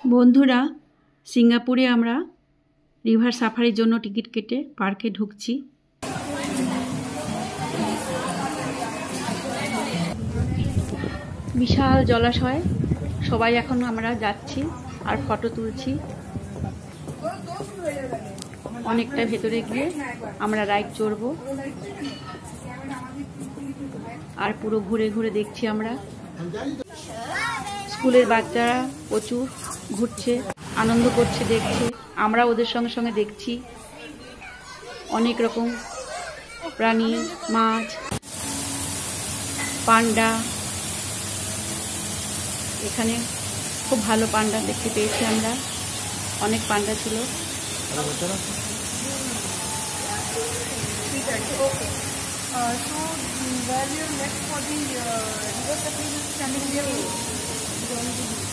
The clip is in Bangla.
বন্ধুরা, সিঙ্গাপুরে আমরা রিভার সাফারির জন্য টিকিট কেটে পার্কে ঢুকছি। বিশাল জলাশয়, সবাই এখন আমরা যাচ্ছি আর ফটো তুলছি। অনেকটা ভেতরে গিয়ে আমরা রাইড চড়বো আর পুরো ঘুরে ঘুরে দেখছি। আমরা স্কুলের বাচ্চারা প্রচুর ঘুরছে, আনন্দ করছে, দেখছে। আমরা ওদের সঙ্গে সঙ্গে দেখছি অনেক রকম প্রাণী, মাছ, পান্ডা। এখানে খুব ভালো পান্ডা দেখতে পেয়েছি আমরা, অনেক পান্ডা ছিল। So where we are next for the river safari is standing here.